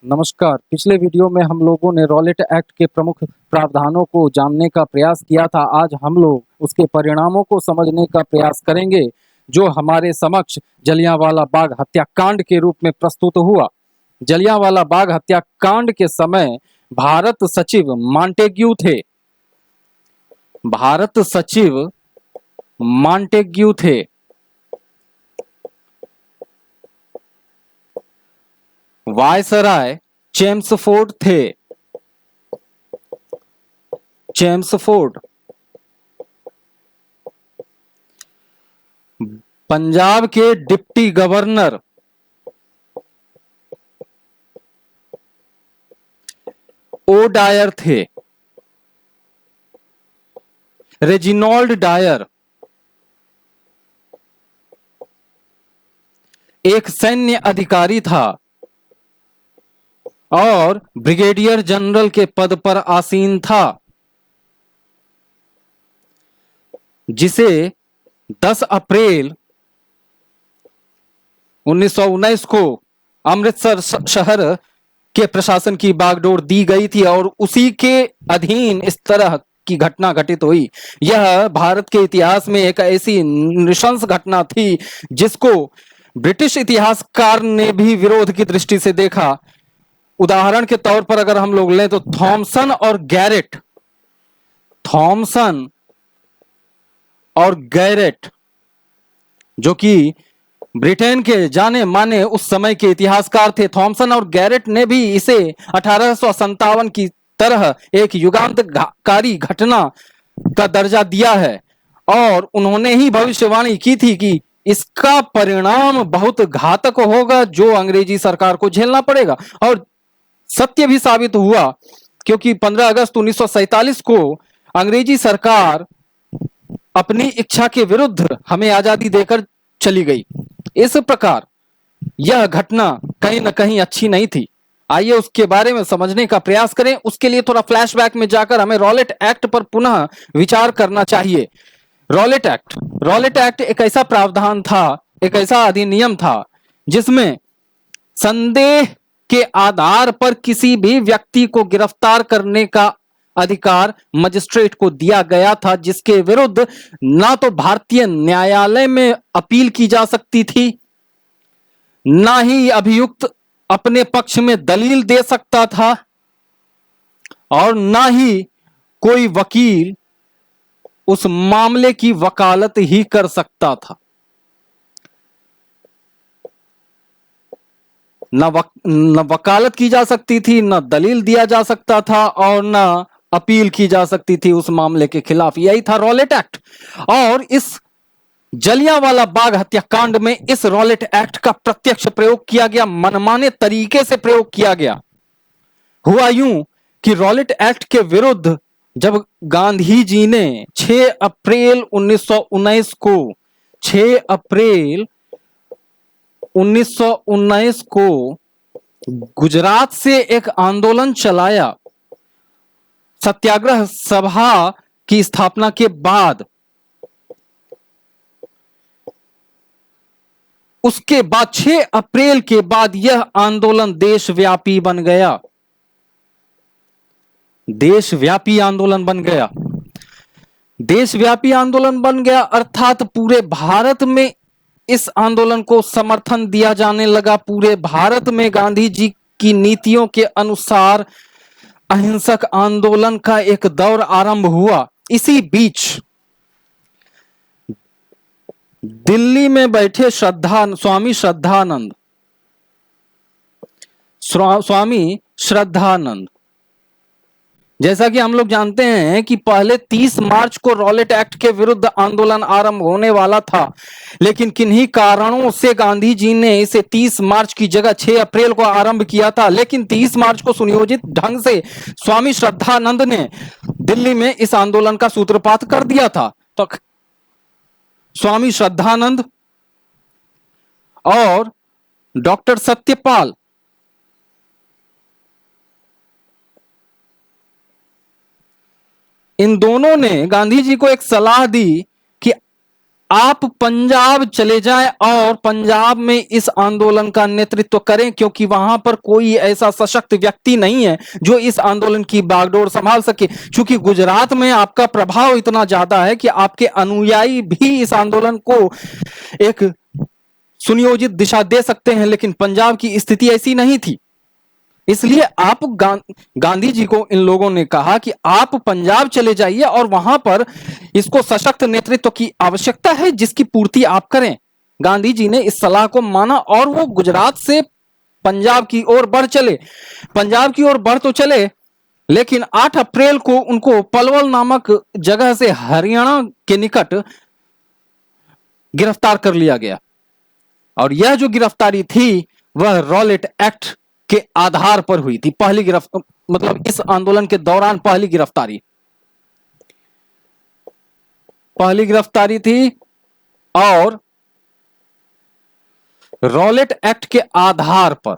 नमस्कार। पिछले वीडियो में हम लोगों ने रॉलेट एक्ट के प्रमुख प्रावधानों को जानने का प्रयास किया था। आज हम लोग उसके परिणामों को समझने का प्रयास करेंगे, जो हमारे समक्ष जलियांवाला बाग हत्याकांड के रूप में प्रस्तुत हुआ। जलियांवाला बाग हत्याकांड के समय भारत सचिव मॉन्टेग्यू थे। भारत सचिव मॉन्टेग्यू थे। वायसराय चेम्सफोर्ड थे। चेम्सफोर्ड। पंजाब के डिप्टी गवर्नर ओ डायर थे। रेजिनॉल्ड डायर एक सैन्य अधिकारी था और ब्रिगेडियर जनरल के पद पर आसीन था, जिसे 10 अप्रैल 1919 को अमृतसर शहर के प्रशासन की बागडोर दी गई थी और उसी के अधीन इस तरह की घटना घटित हुई। यह भारत के इतिहास में एक ऐसी नृशंस घटना थी जिसको ब्रिटिश इतिहासकार ने भी विरोध की दृष्टि से देखा। उदाहरण के तौर पर अगर हम लोग लें तो थॉमसन और गैरेट, जो कि ब्रिटेन के जाने माने उस समय के इतिहासकार थे, थॉमसन और गैरेट ने भी इसे 1857 की तरह एक युगांतकारी घटना का दर्जा दिया है और उन्होंने ही भविष्यवाणी की थी कि इसका परिणाम बहुत घातक होगा, जो अंग्रेजी सरकार को झेलना पड़ेगा। और सत्य भी साबित हुआ, क्योंकि 15 अगस्त 1947 को अंग्रेजी सरकार अपनी इच्छा के विरुद्ध हमें आजादी देकर चली गई। इस प्रकार यह घटना कहीं न कहीं अच्छी नहीं थी। आइए उसके बारे में समझने का प्रयास करें। उसके लिए थोड़ा फ्लैशबैक में जाकर हमें रॉलेट एक्ट पर पुनः विचार करना चाहिए। रॉलेट एक्ट एक ऐसा प्रावधान था, एक ऐसा अधिनियम था जिसमें संदेह के आधार पर किसी भी व्यक्ति को गिरफ्तार करने का अधिकार मजिस्ट्रेट को दिया गया था, जिसके विरुद्ध ना तो भारतीय न्यायालय में अपील की जा सकती थी, ना ही अभियुक्त अपने पक्ष में दलील दे सकता था, और ना ही कोई वकील उस मामले की वकालत ही कर सकता था। न वकालत की जा सकती थी, न दलील दिया जा सकता था, और न अपील की जा सकती थी उस मामले के खिलाफ। यही था रॉलेट एक्ट। और इस जलियांवाला बाग हत्याकांड में इस रॉलेट एक्ट का प्रत्यक्ष प्रयोग किया गया, मनमाने तरीके से प्रयोग किया गया। हुआ यूं कि रॉलेट एक्ट के विरुद्ध जब गांधी जी ने 6 अप्रैल 1919 को 6 अप्रैल 1919 को गुजरात से एक आंदोलन चलाया, सत्याग्रह सभा की स्थापना के बाद, उसके बाद 6 अप्रैल के बाद यह आंदोलन देशव्यापी बन गया। देशव्यापी आंदोलन बन गया। देशव्यापी आंदोलन बन गया अर्थात पूरे भारत में इस आंदोलन को समर्थन दिया जाने लगा। पूरे भारत में गांधी जी की नीतियों के अनुसार अहिंसक आंदोलन का एक दौर आरंभ हुआ। इसी बीच दिल्ली में बैठे स्वामी श्रद्धानंद, जैसा कि हम लोग जानते हैं कि पहले 30 मार्च को रॉलेट एक्ट के विरुद्ध आंदोलन आरंभ होने वाला था, लेकिन किन्हीं कारणों से गांधी जी ने इसे 30 मार्च की जगह 6 अप्रैल को आरंभ किया था। लेकिन 30 मार्च को सुनियोजित ढंग से स्वामी श्रद्धानंद ने दिल्ली में इस आंदोलन का सूत्रपात कर दिया था। तो स्वामी श्रद्धानंद और डॉक्टर सत्यपाल, इन दोनों ने गांधी जी को एक सलाह दी कि आप पंजाब चले जाएं और पंजाब में इस आंदोलन का नेतृत्व करें, क्योंकि वहां पर कोई ऐसा सशक्त व्यक्ति नहीं है जो इस आंदोलन की बागडोर संभाल सके। क्योंकि गुजरात में आपका प्रभाव इतना ज्यादा है कि आपके अनुयायी भी इस आंदोलन को एक सुनियोजित दिशा दे सकते हैं, लेकिन पंजाब की स्थिति ऐसी नहीं थी। इसलिए आप गांधी जी को इन लोगों ने कहा कि आप पंजाब चले जाइए और वहां पर इसको सशक्त नेतृत्व की आवश्यकता है जिसकी पूर्ति आप करें। गांधी जी ने इस सलाह को माना और वो गुजरात से पंजाब की ओर बढ़ चले। पंजाब की ओर बढ़ तो चले, लेकिन 8 अप्रैल को उनको पलवल नामक जगह से हरियाणा के निकट गिरफ्तार कर लिया गया। और यह जो गिरफ्तारी थी वह रॉलेट एक्ट के आधार पर हुई थी। पहली गिरफ्तारी, मतलब इस आंदोलन के दौरान पहली गिरफ्तारी थी और रॉलेट एक्ट के आधार पर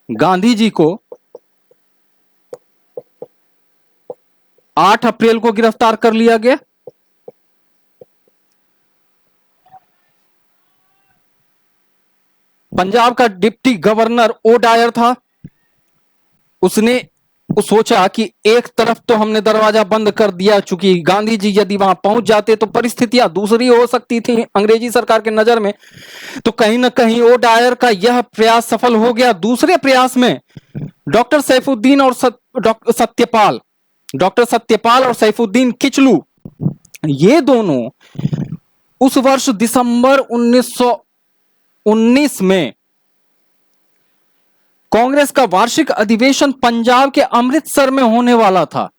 गांधी जी को 8 अप्रैल को गिरफ्तार कर लिया गया। पंजाब का डिप्टी गवर्नर ओ डायर था। उसने सोचा कि एक तरफ तो हमने दरवाजा बंद कर दिया, चूंकि गांधी जी यदि वहां पहुंच जाते तो परिस्थितियां दूसरी हो सकती थी अंग्रेजी सरकार के नजर में। तो कहीं ना कहीं ओ डायर का यह प्रयास सफल हो गया। दूसरे प्रयास में डॉक्टर सैफुद्दीन और डॉक्टर सत्यपाल और सैफुद्दीन किचलू, ये दोनों उस वर्ष दिसंबर 1919 में कांग्रेस का वार्षिक अधिवेशन पंजाब के अमृतसर में होने वाला था।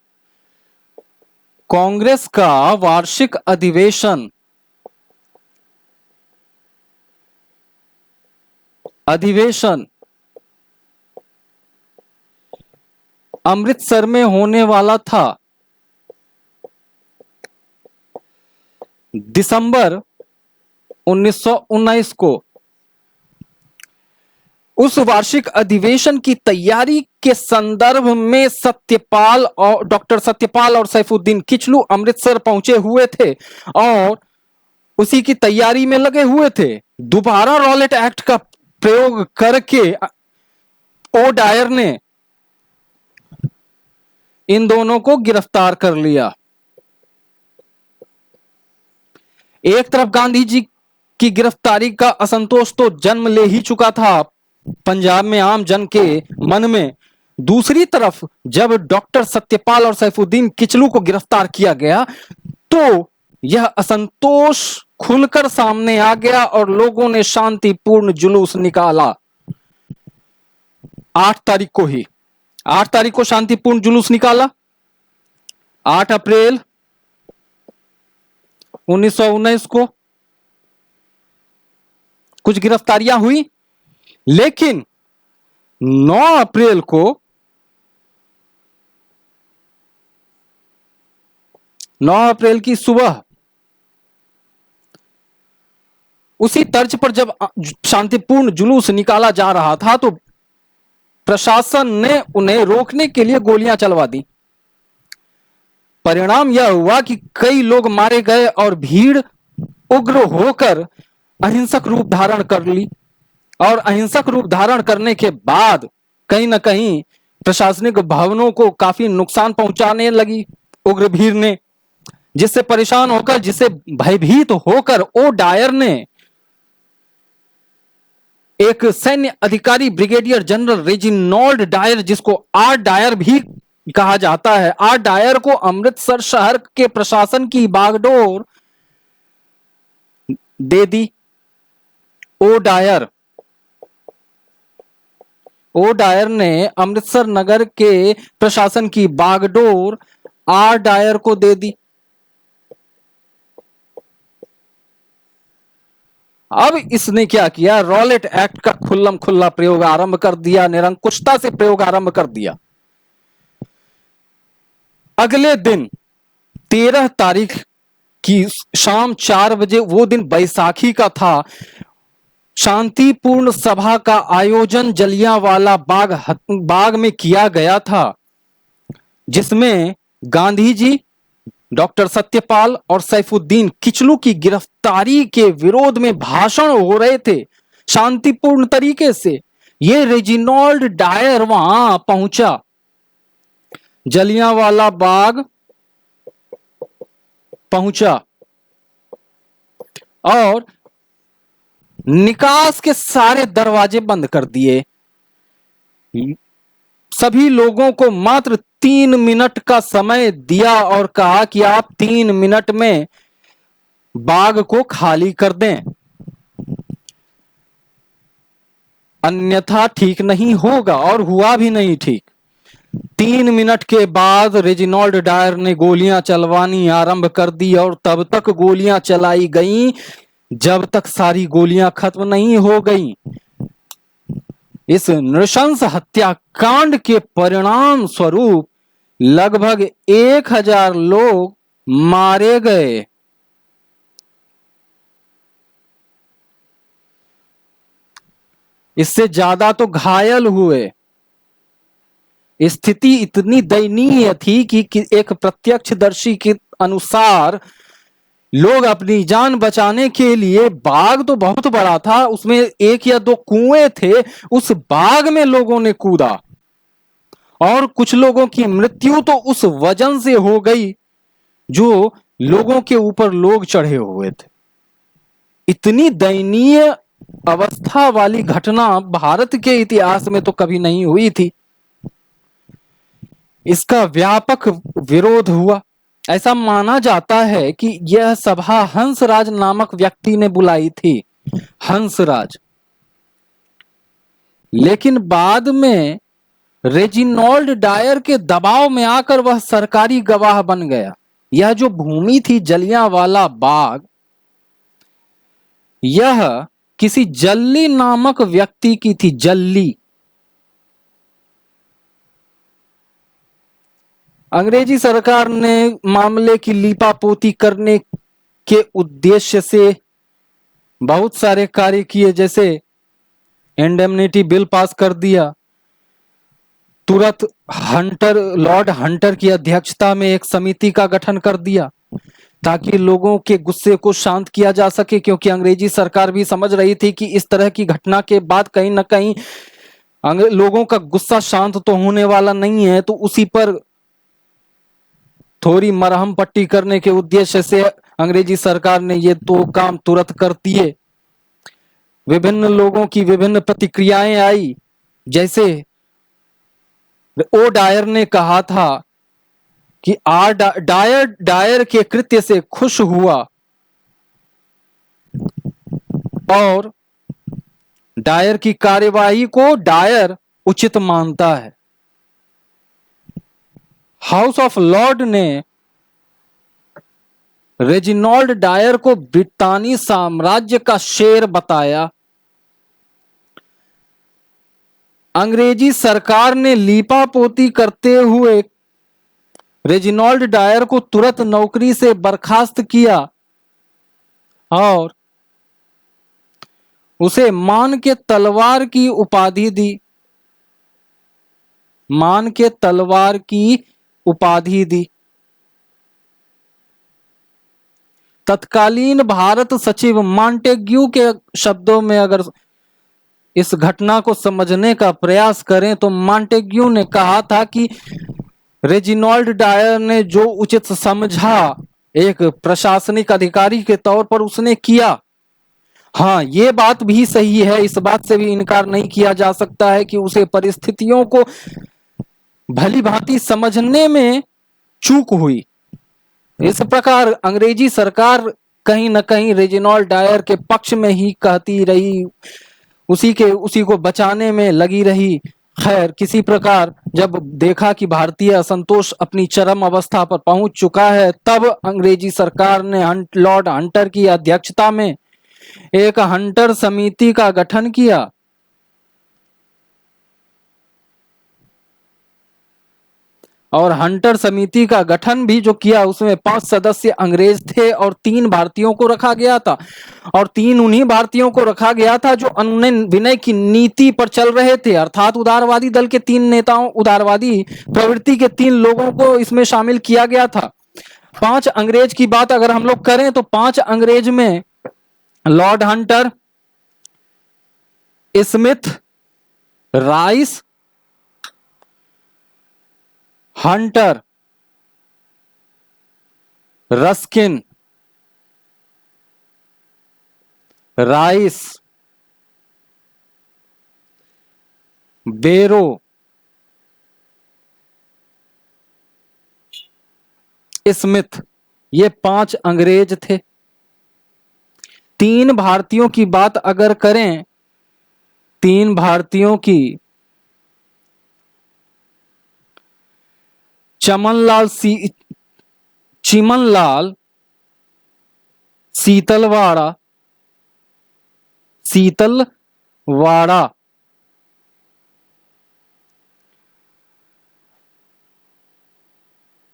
कांग्रेस का वार्षिक अधिवेशन अमृतसर में होने वाला था दिसंबर 1919 को। उस वार्षिक अधिवेशन की तैयारी के संदर्भ में डॉक्टर सत्यपाल और सैफुद्दीन किचलू अमृतसर पहुंचे हुए थे और उसी की तैयारी में लगे हुए थे। दोबारा रॉलेट एक्ट का प्रयोग करके ओ डायर ने इन दोनों को गिरफ्तार कर लिया। एक तरफ गांधी जी की गिरफ्तारी का असंतोष तो जन्म ले ही चुका था पंजाब में आम जन के मन में। दूसरी तरफ जब डॉक्टर सत्यपाल और सैफुद्दीन किचलू को गिरफ्तार किया गया तो यह असंतोष खुलकर सामने आ गया और लोगों ने शांतिपूर्ण जुलूस निकाला। 8 तारीख को शांतिपूर्ण जुलूस निकाला। 8 अप्रैल 1919 को कुछ गिरफ्तारियां हुई, लेकिन 9 अप्रैल को 9 अप्रैल की सुबह उसी तर्ज पर जब शांतिपूर्ण जुलूस निकाला जा रहा था तो प्रशासन ने उन्हें रोकने के लिए गोलियां चलवा दी। परिणाम यह हुआ कि कई लोग मारे गए और भीड़ उग्र होकर अहिंसक रूप धारण कर ली और अहिंसक रूप धारण करने के बाद कहीं ना कहीं प्रशासनिक भवनों को काफी नुकसान पहुंचाने लगी उग्र भीड़ ने, जिससे परेशान होकर, जिससे भयभीत होकर ओ डायर ने एक सैन्य अधिकारी ब्रिगेडियर जनरल रेजिनॉल्ड डायर, जिसको आर डायर भी कहा जाता है, आर डायर को अमृतसर शहर के प्रशासन की बागडोर दे दी। ओ डायर ने अमृतसर नगर के प्रशासन की बागडोर आर डायर को दे दी। अब इसने क्या किया, रॉलेट एक्ट का खुल्लम खुल्ला प्रयोग आरंभ कर दिया, निरंकुशता से प्रयोग आरंभ कर दिया। अगले दिन 13 तारीख की शाम 4 बजे, वो दिन बैसाखी का था, शांतिपूर्ण सभा का आयोजन जलियांवाला बाग में किया गया था, जिसमें गांधी जी, डॉक्टर सत्यपाल और सैफुद्दीन किचलू की गिरफ्तारी के विरोध में भाषण हो रहे थे शांतिपूर्ण तरीके से। ये रेजिनॉल्ड डायर वहां पहुंचा, जलियांवाला बाग पहुंचा और निकास के सारे दरवाजे बंद कर दिए। सभी लोगों को मात्र 3 मिनट का समय दिया और कहा कि आप 3 मिनट में बाग को खाली कर दें, अन्यथा ठीक नहीं होगा। और हुआ भी नहीं ठीक। 3 मिनट के बाद रेजिनॉल्ड डायर ने गोलियां चलवानी आरंभ कर दी और तब तक गोलियां चलाई गईं जब तक सारी गोलियां खत्म नहीं हो गईं। इस नृशंस हत्याकांड के परिणाम स्वरूप लगभग 1000 लोग मारे गए। इससे ज्यादा तो घायल हुए। स्थिति इतनी दयनीय थी कि एक प्रत्यक्षदर्शी के अनुसार लोग अपनी जान बचाने के लिए, बाग तो बहुत बड़ा था, उसमें 1 या 2 कुएं थे, उस बाग में लोगों ने कूदा और कुछ लोगों की मृत्यु तो उस वजन से हो गई जो लोगों के ऊपर लोग चढ़े हुए थे। इतनी दयनीय अवस्था वाली घटना भारत के इतिहास में तो कभी नहीं हुई थी। इसका व्यापक विरोध हुआ। ऐसा माना जाता है कि यह सभा हंसराज नामक व्यक्ति ने बुलाई थी, हंसराज। लेकिन बाद में रेजिनॉल्ड डायर के दबाव में आकर वह सरकारी गवाह बन गया। यह जो भूमि थी जलियांवाला बाग, यह किसी जल्ली नामक व्यक्ति की थी, जल्ली। अंग्रेजी सरकार ने मामले की लीपापोती करने के उद्देश्य से बहुत सारे कार्य किए, जैसे इंडेमनिटी बिल पास कर दिया। तुरंत लॉर्ड हंटर की अध्यक्षता में एक समिति का गठन कर दिया ताकि लोगों के गुस्से को शांत किया जा सके, क्योंकि अंग्रेजी सरकार भी समझ रही थी कि इस तरह की घटना के बाद कहीं ना कहीं लोगों का गुस्सा शांत तो होने वाला नहीं है। तो उसी पर थोड़ी मरहम पट्टी करने के उद्देश्य से अंग्रेजी सरकार ने ये तो काम तुरंत कर दिए। विभिन्न लोगों की विभिन्न प्रतिक्रियाएं आई। जैसे ओ डायर ने कहा था कि डायर के कृत्य से खुश हुआ और डायर की कार्यवाही को डायर उचित मानता है। हाउस ऑफ लॉर्ड ने रेजिनॉल्ड डायर को ब्रिटानी साम्राज्य का शेर बताया। अंग्रेजी सरकार ने लीपापोती करते हुए रेजिनॉल्ड डायर को तुरंत नौकरी से बर्खास्त किया और उसे मान के तलवार की उपाधि दी। मान के तलवार की उपाधि दी। तत्कालीन भारत सचिव मॉन्टेग्यू के शब्दों में अगर इस घटना को समझने का प्रयास करें तो मॉन्टेग्यू ने कहा था कि रेजिनॉल्ड डायर ने जो उचित समझा एक प्रशासनिक अधिकारी के तौर पर उसने किया। हाँ, ये बात भी सही है, इस बात से भी इनकार नहीं किया जा सकता है कि उसे परिस्थितियों को भली भांति समझने में चूक हुई। इस प्रकार अंग्रेजी सरकार कहीं न कहीं रेजिनॉल्ड डायर के पक्ष में ही कहती रही, उसी को बचाने में लगी रही। खैर, किसी प्रकार जब देखा कि भारतीय असंतोष अपनी चरम अवस्था पर पहुंच चुका है, तब अंग्रेजी सरकार ने लॉर्ड हंटर की अध्यक्षता में एक हंटर समिति का गठन किया। और हंटर समिति का गठन भी जो किया उसमें 5 सदस्य अंग्रेज थे और 3 भारतीयों को रखा गया था। और 3 उन्हीं भारतीयों को रखा गया था जो अनुनय विनय की नीति पर चल रहे थे, अर्थात उदारवादी दल के 3 नेताओं, उदारवादी प्रवृत्ति के 3 लोगों को इसमें शामिल किया गया था। 5 अंग्रेज की बात अगर हम लोग करें तो 5 अंग्रेज में Lord Hunter, Smith, rice, Hunter, Ruskin, rice, बेरो, स्मिथ, ये 5 अंग्रेज थे। 3 भारतीयों की बात अगर करें, 3 भारतीयों की चिमनलाल शीतलवाड़ा,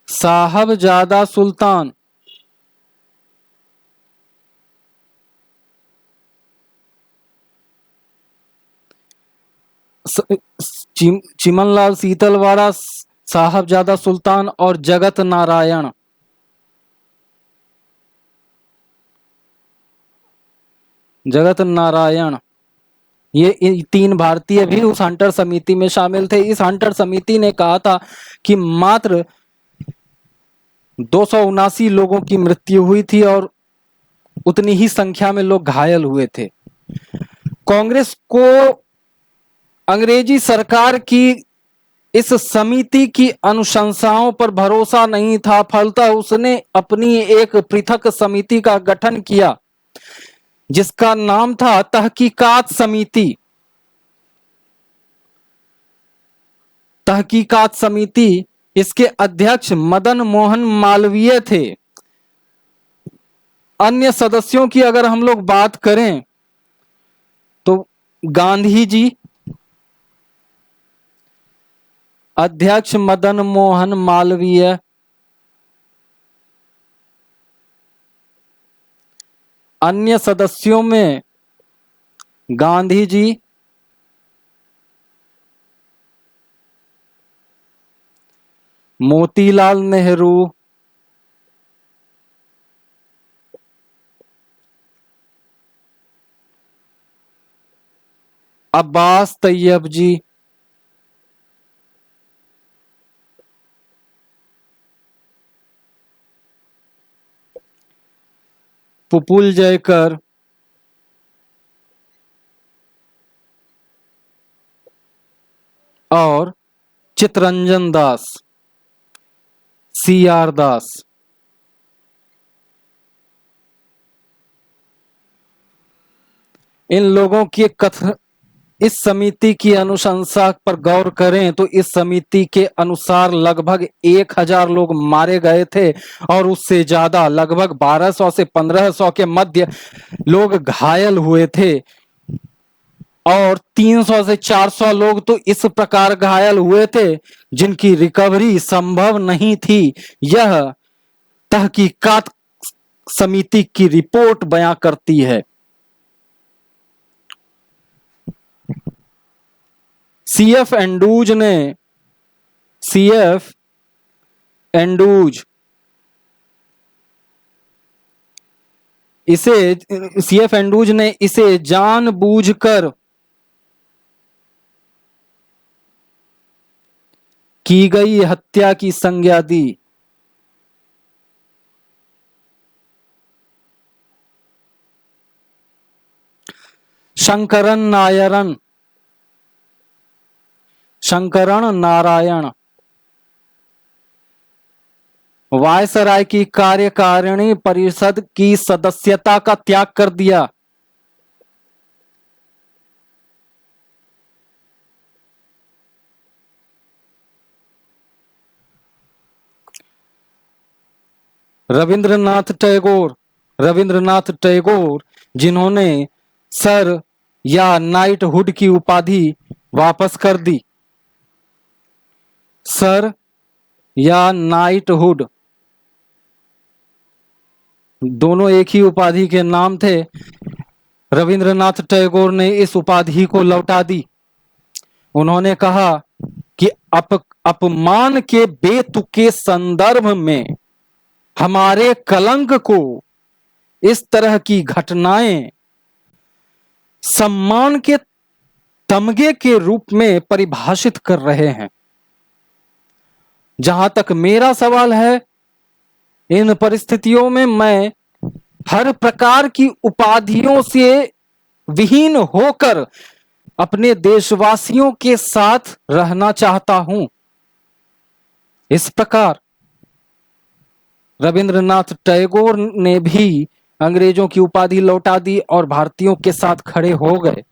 साहबजादा सुल्तान, चिमनलाल शीतलवाड़ा, साहबजादा सुल्तान और जगत नारायण। ये 3 भारतीय भी उस हंटर समिति में शामिल थे। इस हंटर समिति ने कहा था कि मात्र 279 लोगों की मृत्यु हुई थी और उतनी ही संख्या में लोग घायल हुए थे। कांग्रेस को अंग्रेजी सरकार की इस समिति की अनुशंसाओं पर भरोसा नहीं था, फलतः उसने अपनी एक पृथक समिति का गठन किया जिसका नाम था तहकीकात समिति। तहकीकात समिति, इसके अध्यक्ष मदन मोहन मालवीय थे। अन्य सदस्यों की अगर हम लोग बात करें तो गांधी जी, अध्यक्ष मदन मोहन मालवीय, अन्य सदस्यों में गांधी जी, मोतीलाल नेहरू, अब्बास तैयब जी, पुपुल जयकर, और चितरंजन दास, CR दास। इन लोगों की इस समिति की अनुशंसा पर गौर करें तो इस समिति के अनुसार लगभग 1000 लोग मारे गए थे और उससे ज्यादा लगभग 1200 से 1500 के मध्य लोग घायल हुए थे और 300 से 400 लोग तो इस प्रकार घायल हुए थे जिनकी रिकवरी संभव नहीं थी। यह तहकीकात समिति की रिपोर्ट बयां करती है। CF एंडूज ने इसे जानबूझकर की गई हत्या की संज्ञा दी। शंकरण नारायण वायसराय की कार्यकारिणी परिषद की सदस्यता का त्याग कर दिया। रविंद्रनाथ टैगोर जिन्होंने सर या नाइटहुड की उपाधि वापस कर दी। सर या नाइटहुड, दोनों एक ही उपाधि के नाम थे। रविंद्रनाथ टैगोर ने इस उपाधि को लौटा दी। उन्होंने कहा कि अपमान के बेतुके संदर्भ में हमारे कलंक को इस तरह की घटनाएं सम्मान के तमगे के रूप में परिभाषित कर रहे हैं। जहां तक मेरा सवाल है, इन परिस्थितियों में मैं हर प्रकार की उपाधियों से विहीन होकर अपने देशवासियों के साथ रहना चाहता हूं। इस प्रकार रविंद्रनाथ टैगोर ने भी अंग्रेजों की उपाधि लौटा दी और भारतीयों के साथ खड़े हो गए।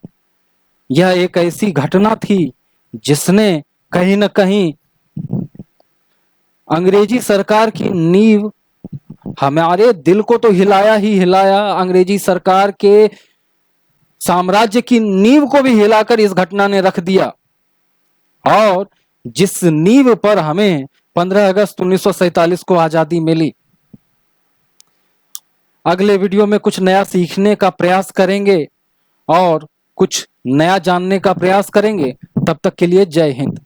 यह एक ऐसी घटना थी जिसने कहीं न कहीं अंग्रेजी सरकार की नींव, हमारे दिल को तो हिलाया ही हिलाया, अंग्रेजी सरकार के साम्राज्य की नींव को भी हिलाकर इस घटना ने रख दिया। और जिस नींव पर हमें 15 अगस्त 1947 को आजादी मिली। अगले वीडियो में कुछ नया सीखने का प्रयास करेंगे और कुछ नया जानने का प्रयास करेंगे। तब तक के लिए जय हिंद।